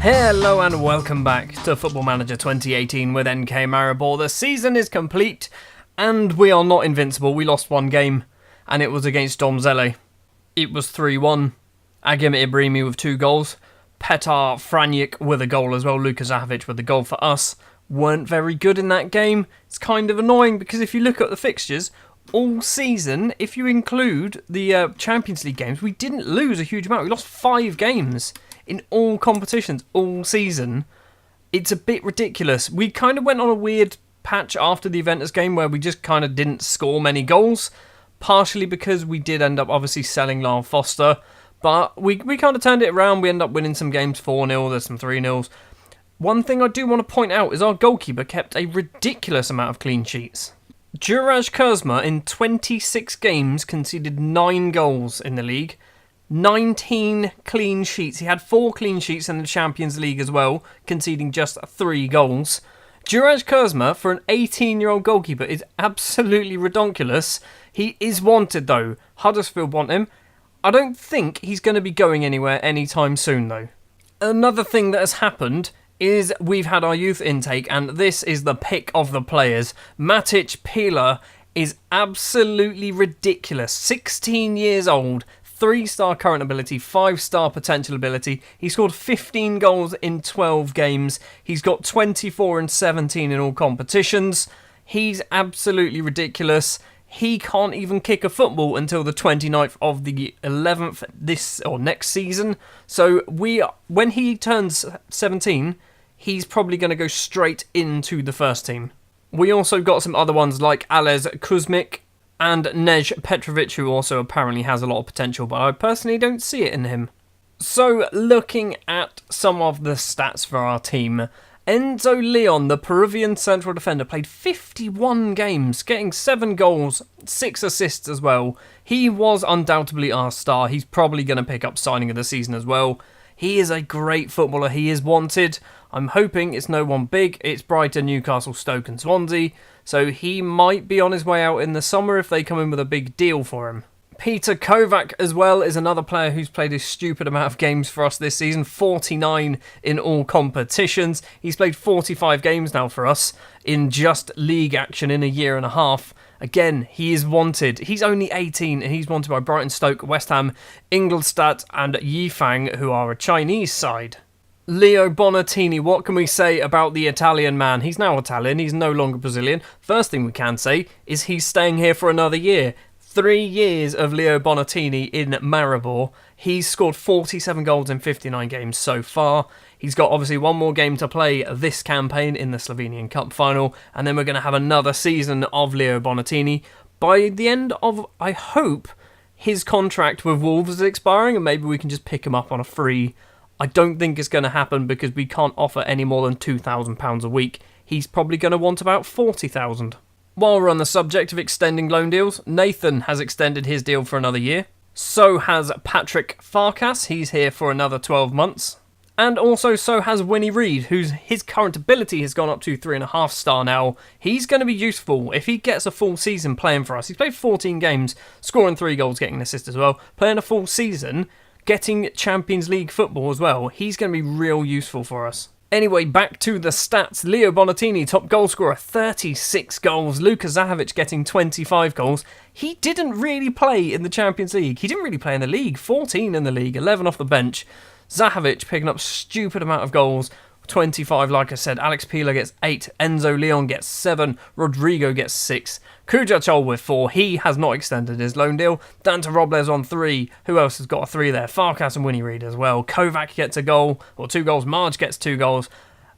Hello and welcome back to Football Manager 2018 with NK Maribor. The season is complete and we are not invincible. We lost one game and it was against Domzele. It was 3-1. Agim Ibrahimi with 2 goals. Petar Franjic with a goal as well. Luka Zahovic with a goal for us. Weren't very good in that game. It's kind of annoying because if you look at the fixtures, all season, if you include the Champions League games, we didn't lose a huge amount. We lost 5 games in all competitions all season. It's a bit ridiculous. We kind of went on a weird patch after the Juventus game where we just kind of didn't score many goals, partially because we did end up obviously selling Lyle Foster, but we kind of turned it around. We ended up winning some games 4-0, there's some 3-0s. One thing I do want to point out is our goalkeeper kept a ridiculous amount of clean sheets. Juraj Kurzma in 26 games conceded 9 goals in the league. 19 clean sheets. He had 4 clean sheets in the Champions League as well, conceding just 3 goals. Juraj Kurzma, for an 18-year-old goalkeeper, is absolutely ridiculous. He is wanted, though. Huddersfield want him. I don't think he's going to be going anywhere anytime soon, though. Another thing that has happened is we've had our youth intake, and this is the pick of the players. Matic Pila is absolutely ridiculous. 16 years old. 3-star current ability, 5-star potential ability. He scored 15 goals in 12 games. He's got 24 and 17 in all competitions. He's absolutely ridiculous. He can't even kick a football until the 29th of the 11th this or next season. So when he turns 17, he's probably going to go straight into the first team. We also got some other ones like Alez Kuzmik and Nej Petrovic, who also apparently has a lot of potential, but I personally don't see it in him. So, looking at some of the stats for our team, Enzo Leon, the Peruvian central defender, played 51 games, getting 7 goals, 6 assists as well. He was undoubtedly our star. He's probably going to pick up signing of the season as well. He is a great footballer. He is wanted. I'm hoping it's no one big. It's Brighton, Newcastle, Stoke and Swansea. So he might be on his way out in the summer if they come in with a big deal for him. Peter Kovac as well is another player who's played a stupid amount of games for us this season. 49 in all competitions. He's played 45 games now for us in just league action in a year and a half. Again, he is wanted. He's only 18 and he's wanted by Brighton, Stoke, West Ham, Ingolstadt and Yifang, who are a Chinese side. Leo Bonatini, what can we say about the Italian man? He's now Italian, he's no longer Brazilian. First thing we can say is he's staying here for another year. 3 years of Leo Bonatini in Maribor. He's scored 47 goals in 59 games so far. He's got obviously one more game to play this campaign in the Slovenian Cup final, and then we're going to have another season of Leo Bonatini. By the end of, I hope, his contract with Wolves is expiring, and maybe we can just pick him up on a free. I don't think it's going to happen because we can't offer any more than £2,000 a week. He's probably going to want about 40,000. While we're on the subject of extending loan deals, Nathan has extended his deal for another year. So has Patrick Farkas. He's here for another 12 months. And also so has Winnie Reid, his current ability has gone up to 3.5 star now. He's going to be useful if he gets a full season playing for us. He's played 14 games, scoring 3 goals, getting an assist as well. Playing a full season, getting Champions League football as well. He's going to be real useful for us. Anyway, back to the stats. Leo Bonatini, top goal scorer, 36 goals. Luka Zahovic getting 25 goals. He didn't really play in the Champions League. He didn't really play in the league. 14 in the league, 11 off the bench. Zahovic picking up stupid amount of goals. 25, like I said. Alex Pila gets 8. Enzo Leon gets 7. Rodrigo gets 6. Kujachol with 4. He has not extended his loan deal. Dante Robles on 3. Who else has got a 3 there? Farkas and Winnie Reid as well. Kovac gets a goal, or 2 goals. Marge gets 2 goals.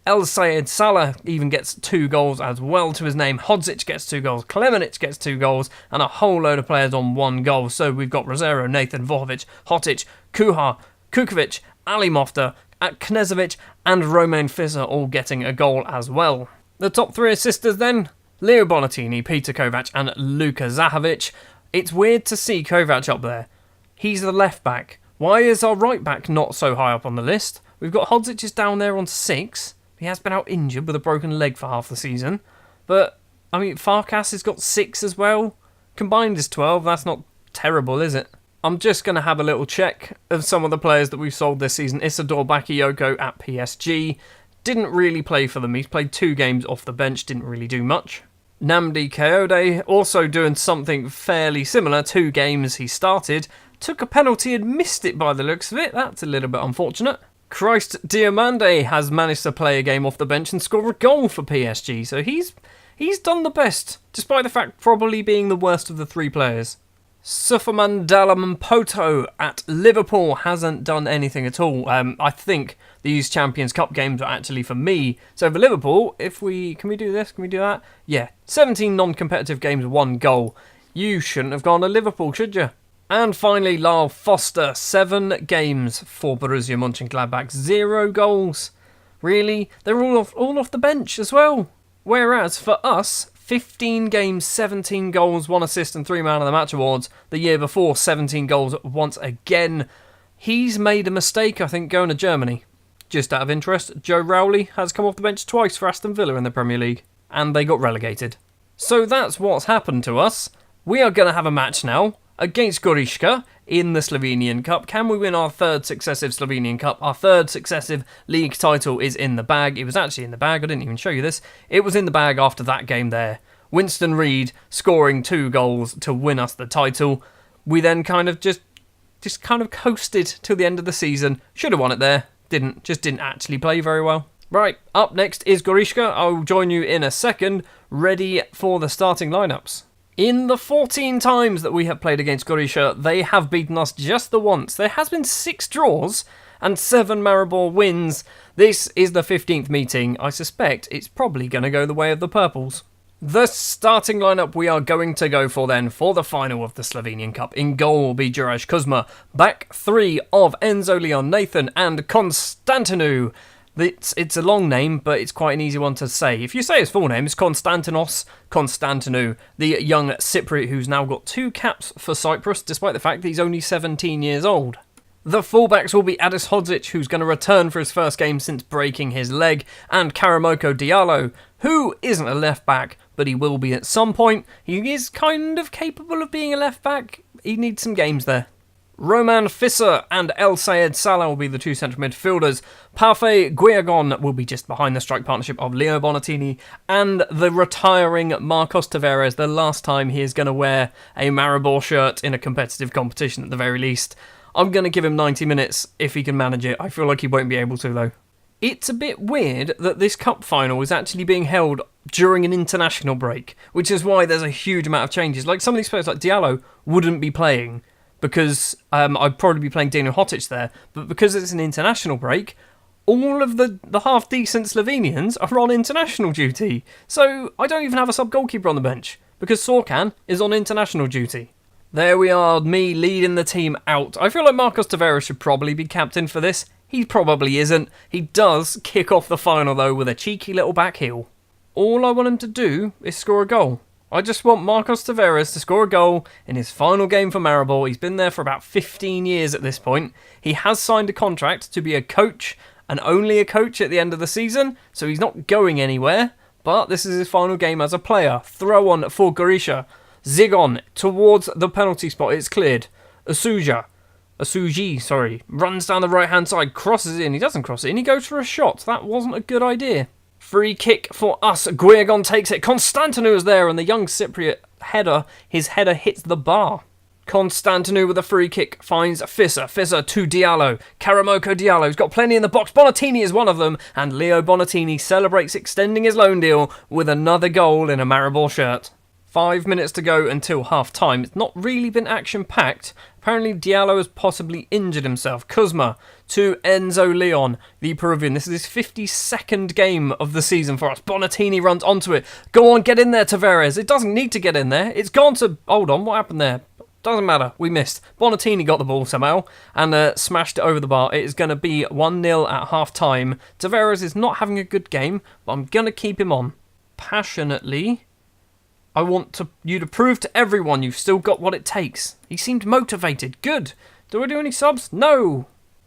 El Sayed Salah even gets 2 goals as well to his name. Hodzic gets 2 goals. Klemenic gets 2 goals. And a whole load of players on 1 goal. So we've got Rosero, Nathan, Vohovic, Hotic, Kuhar, Kukovic, Ali Mofta, Knezovic and Romain Fissa all getting a goal as well. The top 3 assisters then, Leo Bonatini, Peter Kovac and Luka Zahovic. It's weird to see Kovac up there. He's the left back. Why is our right back not so high up on the list? We've got Hodzic is down there on 6. He has been out injured with a broken leg for half the season. But, I mean, Farkas has got 6 as well. Combined is 12. That's not terrible, is it? I'm just going to have a little check of some of the players that we've sold this season. Isidore Bakayoko at PSG. Didn't really play for them. He's played 2 games off the bench, didn't really do much. Namdi Kayode, also doing something fairly similar. 2 games he started. Took a penalty and missed it by the looks of it. That's a little bit unfortunate. Christ Diamande has managed to play a game off the bench and score a goal for PSG. So he's done the best, despite the fact probably being the worst of the 3 players. Sufaman Dalampoto at Liverpool hasn't done anything at all. I think these Champions Cup games are actually for me. So for Liverpool, can we do this? Can we do that? Yeah, 17 non-competitive games, 1 goal. You shouldn't have gone to Liverpool, should you? And finally, Lyle Foster, 7 games for Borussia Mönchengladbach, 0 goals. Really? They're all off the bench as well. Whereas for us, 15 games, 17 goals, 1 assist and 3 Man of the Match awards. The year before, 17 goals once again. He's made a mistake, I think, going to Germany. Just out of interest, Joe Rowley has come off the bench twice for Aston Villa in the Premier League. And they got relegated. So that's what's happened to us. We are going to have a match now against Gorishka in the Slovenian Cup. Can we win our 3rd successive Slovenian Cup? Our 3rd successive league title is in the bag. It was actually in the bag. I didn't even show you this. It was in the bag after that game there. Winston Reid scoring 2 goals to win us the title. We then kind of just kind of coasted till the end of the season. Should have won it there. Didn't actually play very well. Right, up next is Gorishka. I'll join you in a second, ready for the starting lineups. In the 14 times that we have played against Gorisha, they have beaten us just the once. There has been 6 draws and 7 Maribor wins. This is the 15th meeting. I suspect it's probably going to go the way of the Purples. The starting lineup we are going to go for then for the final of the Slovenian Cup. In goal will be Juraj Kuzma. Back 3 of Enzo Leon Nathan and Konstantinou. It's a long name, but it's quite an easy one to say. If you say his full name, it's Konstantinos Konstantinou, the young Cypriot who's now got 2 caps for Cyprus, despite the fact that he's only 17 years old. The fullbacks will be Adis Hodzic, who's going to return for his first game since breaking his leg, and Karamoko Diallo, who isn't a left-back, but he will be at some point. He is kind of capable of being a left-back. He needs some games there. Roman Fisser and El Sayed Salah will be the 2 central midfielders. Parfait Guillagon will be just behind the strike partnership of Leo Bonatini and the retiring Marcos Tavares, the last time he is going to wear a Maribor shirt in a competitive competition at the very least. I'm going to give him 90 minutes if he can manage it. I feel like he won't be able to though. It's a bit weird that this cup final is actually being held during an international break, which is why there's a huge amount of changes. Like some of these players like Diallo wouldn't be playing, because I'd probably be playing Dino Hotic there, but because it's an international break, all of the half-decent Slovenians are on international duty. So I don't even have a sub-goalkeeper on the bench, because Sorkan is on international duty. There we are, me leading the team out. I feel like Marcos Tavares should probably be captain for this. He probably isn't. He does kick off the final, though, with a cheeky little back heel. All I want him to do is score a goal. I just want Marcos Tavares to score a goal in his final game for Maribor. He's been there for about 15 years at this point. He has signed a contract to be a coach, and only a coach at the end of the season, so he's not going anywhere. But this is his final game as a player. Throw on for Gorisha. Zigon towards the penalty spot. It's cleared. Asuji, runs down the right-hand side, crosses in. He doesn't cross it in. He goes for a shot. That wasn't a good idea. Free kick for us. Guillagon takes it. Konstantinou is there, and the young Cypriot header, his header hits the bar. Konstantinou with a free kick finds Fisser. Fisser to Diallo. Karamoko Diallo's got plenty in the box. Bonatini is one of them, and Leo Bonatini celebrates extending his loan deal with another goal in a Maribor shirt. 5 minutes to go until half-time. It's not really been action-packed. Apparently Diallo has possibly injured himself. Kuzma to Enzo Leon, the Peruvian. This is his 52nd game of the season for us. Bonatini runs onto it. Go on, get in there, Tavares. It doesn't need to get in there. It's gone to... Hold on, what happened there? Doesn't matter. We missed. Bonatini got the ball somehow and smashed it over the bar. It is going to be 1-0 at half-time. Tavares is not having a good game, but I'm going to keep him on. Passionately... I want you to prove to everyone you've still got what it takes. He seemed motivated. Good. Do I do any subs? No.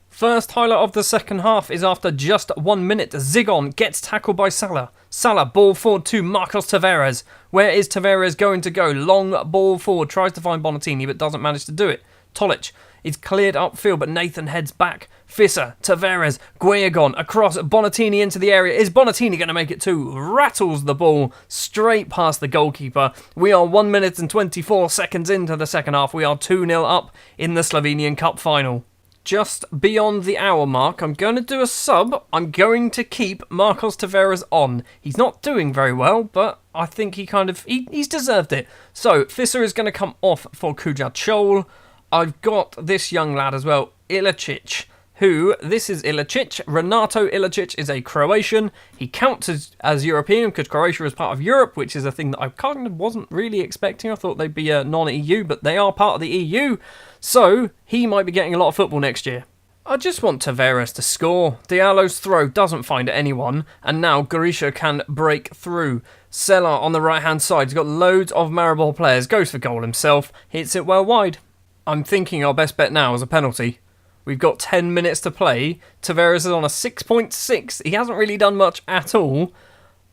First highlight of the second half is after just 1 minute. Zigon gets tackled by Salah. Salah, ball forward to Marcos Tavares. Where is Tavares going to go? Long ball forward. Tries to find Bonatini, but doesn't manage to do it. Tolic is cleared upfield, but Nathan heads back. Fisser, Tavares, Guayagon, across, Bonatini into the area. Is Bonatini going to make it too? Rattles the ball straight past the goalkeeper. We are 1 minute and 24 seconds into the second half. We are 2-0 up in the Slovenian Cup final. Just beyond the hour mark, I'm going to do a sub. I'm going to keep Marcos Tavares on. He's not doing very well, but I think he's deserved it. So, Fisser is going to come off for Kujachol. I've got this young lad as well, Ilicic, this is Ilicic. Renato Ilicic is a Croatian. He counts as European because Croatia is part of Europe, which is a thing that I kind of wasn't really expecting. I thought they'd be non-EU, but they are part of the EU. So, he might be getting a lot of football next year. I just want Tavares to score. Diallo's throw doesn't find anyone, and now Garisha can break through. Sela on the right-hand side. He's got loads of Maribor players. Goes for goal himself. Hits it well wide. I'm thinking our best bet now is a penalty. We've got 10 minutes to play. Tavares is on a 6.6. He hasn't really done much at all.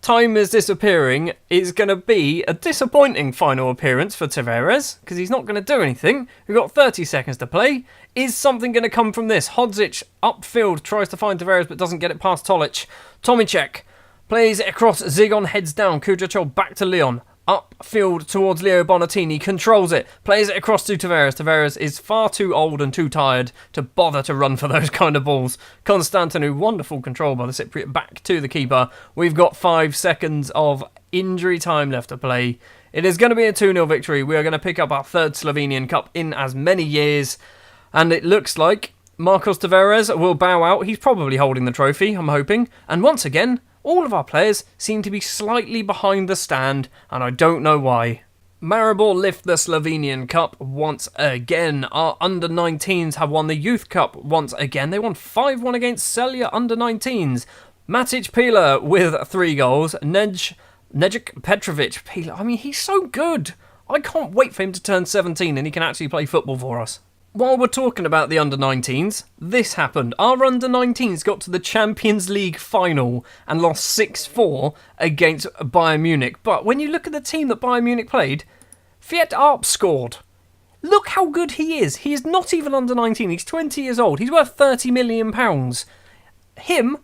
Time is disappearing. It's going to be a disappointing final appearance for Tavares because he's not going to do anything. We've got 30 seconds to play. Is something going to come from this? Hodzic upfield tries to find Tavares but doesn't get it past Tolic. Tomicek plays it across. Zigon heads down. Kujachol back to Leon. Upfield towards Leo Bonatini, controls it, plays it across to Tavares. Tavares is far too old and too tired to bother to run for those kind of balls. Constantinou, wonderful control by the Cypriot, back to the keeper. We've got 5 seconds of injury time left to play. It is going to be a 2-0 victory. We are going to pick up our third Slovenian Cup in as many years. And it looks like Marcos Tavares will bow out. He's probably holding the trophy, I'm hoping. And once again, all of our players seem to be slightly behind the stand, and I don't know why. Maribor lift the Slovenian Cup once again. Our under-19s have won the Youth Cup once again. They won 5-1 against Celje under-19s. Matic Pila with 3 goals. Nejic Petrovic Pila. I mean, he's so good. I can't wait for him to turn 17 and he can actually play football for us. While we're talking about the under-19s, this happened. Our under-19s got to the Champions League final and lost 6-4 against Bayern Munich. But when you look at the team that Bayern Munich played, Fiat Arp scored. Look how good he is. He is not even under-19. He's 20 years old. He's worth £30 million.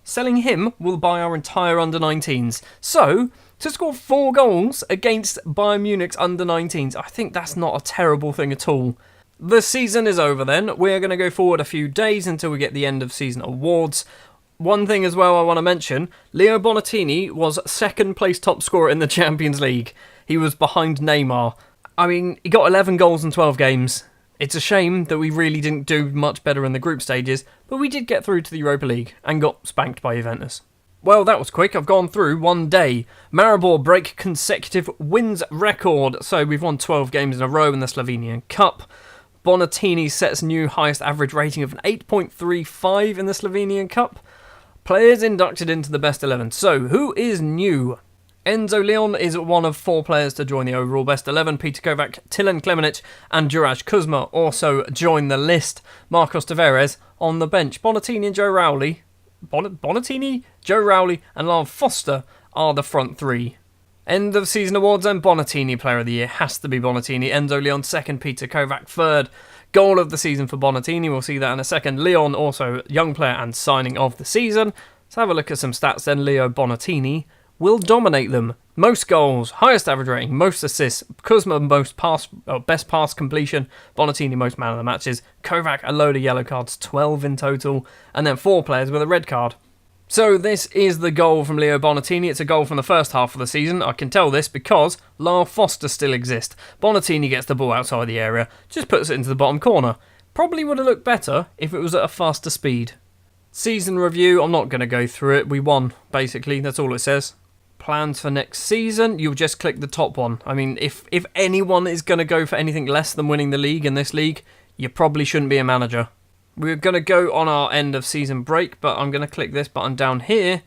Selling him will buy our entire under-19s. So, to score 4 goals against Bayern Munich's under-19s, I think that's not a terrible thing at all. The season is over then. We're going to go forward a few days until we get the end of season awards. One thing as well I want to mention, Leo Bonatini was second place top scorer in the Champions League. He was behind Neymar. I mean, he got 11 goals in 12 games. It's a shame that we really didn't do much better in the group stages, but we did get through to the Europa League and got spanked by Juventus. Well, that was quick. I've gone through one day. Maribor break consecutive wins record. So we've won 12 games in a row in the Slovenian Cup. Bonatini sets new highest average rating of an 8.35 in the Slovenian Cup. Players inducted into the best 11. So, who is new? Enzo Leon is one of 4 players to join the overall best 11. Peter Kovac, Tilen Klemenic and Juraj Kuzma also join the list. Marcos Tavares on the bench. Bonatini and Joe Rowley. Bonatini, Joe Rowley and Lyle Foster are the front 3. End of season awards and Bonatini player of the year has to be Bonatini. Enzo Leon second, Peter Kovac third. Goal of the season for Bonatini, we'll see that in a second. Leon also young player and signing of the season. Let's have a look at some stats then. Leo Bonatini will dominate them. Most goals, highest average rating, most assists. Kuzma best pass completion. Bonatini most man of the matches. Kovac a load of yellow cards, 12 in total. And then 4 players with a red card. So this is the goal from Leo Bonatini. It's a goal from the first half of the season. I can tell this because Lyle Foster still exists. Bonatini gets the ball outside the area, just puts it into the bottom corner. Probably would have looked better if it was at a faster speed. Season review, I'm not going to go through it. We won, basically. That's all it says. Plans for next season, you'll just click the top one. I mean, if anyone is going to go for anything less than winning the league in this league, you probably shouldn't be a manager. We're going to go on our end of season break, but I'm going to click this button down here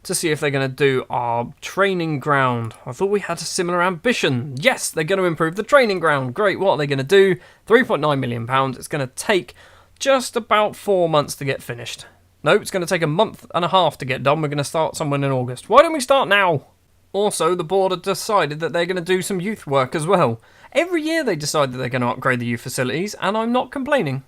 to see if they're going to do our training ground. I thought we had a similar ambition. Yes, they're going to improve the training ground. Great, what are they going to do? £3.9 million. It's going to take just about 4 months to get finished. No, it's going to take a month and a half to get done. We're going to start somewhere in August. Why don't we start now? Also, the board have decided that they're going to do some youth work as well. Every year they decide that they're going to upgrade the youth facilities, and I'm not complaining.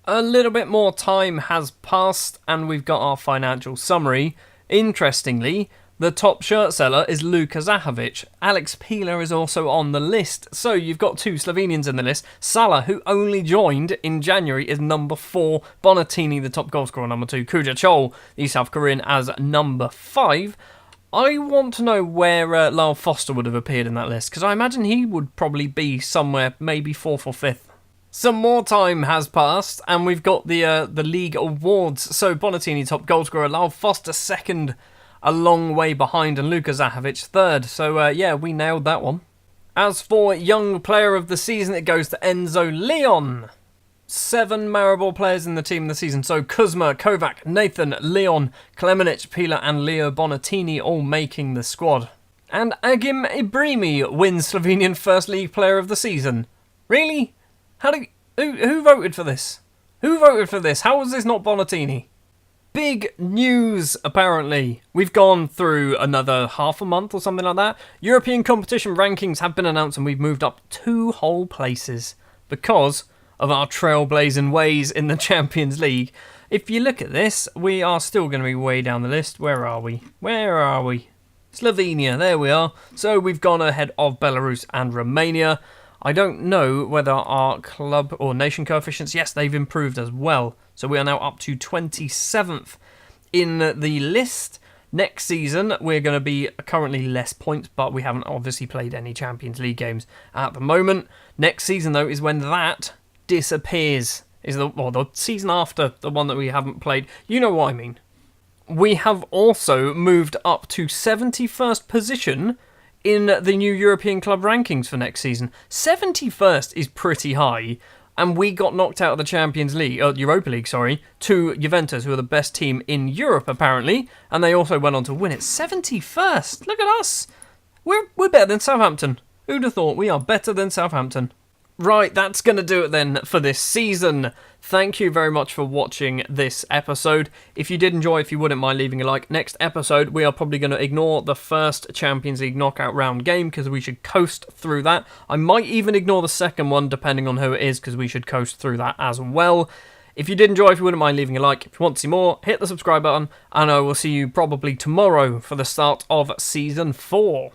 A little bit more time has passed, and we've got our financial summary. Interestingly, the top shirt seller is Luka Zahovic. Alex Pieler is also on the list. So you've got two Slovenians in the list. Salah, who only joined in January, is number 4. Bonatini, the top goal scorer, number 2. Kuja Chol, the South Korean, as number 5. I want to know where Lyle Foster would have appeared in that list, because I imagine he would probably be somewhere, maybe 4th or 5th. Some more time has passed, and we've got the league awards. So Bonatini, top goal scorer, Lyle Foster, 2nd, a long way behind, and Luka Zahovic, 3rd. So yeah, we nailed that one. As for young player of the season, it goes to Enzo Leon. 7 Maribor players in the team this season, so Kuzma, Kovac, Nathan, Leon, Klemenic, Pieler and Leo Bonatini all making the squad. And Agim Ibrimi wins Slovenian First League Player of the Season. Really? Who voted for this? Who voted for this? How was this not Bonatini? Big news, apparently. We've gone through another half a month or something like that. European competition rankings have been announced and we've moved up 2 whole places because of our trailblazing ways in the Champions League. If you look at this, we are still going to be way down the list. Where are we? Slovenia, there we are. So we've gone ahead of Belarus and Romania. I don't know whether our club or nation coefficients, yes, they've improved as well. So we are now up to 27th in the list. Next season, we're going to be currently less points, but we haven't obviously played any Champions League games at the moment. Next season, though, is when that disappears. Is the season after the one that we haven't played. You know what I mean. We have also moved up to 71st position in the new European club rankings for next season. 71st is pretty high, and we got knocked out of the Champions League, Europa League, to Juventus, who are the best team in Europe, apparently, and they also went on to win it. 71st! Look at us! We're better than Southampton. Who'd have thought? We are better than Southampton. Right, that's going to do it then for this season. Thank you very much for watching this episode. If you did enjoy, if you wouldn't mind leaving a like, next episode we are probably going to ignore the first Champions League knockout round game because we should coast through that. I might even ignore the second one depending on who it is because we should coast through that as well. If you did enjoy, if you wouldn't mind leaving a like, if you want to see more, hit the subscribe button and I will see you probably tomorrow for the start of Season 4.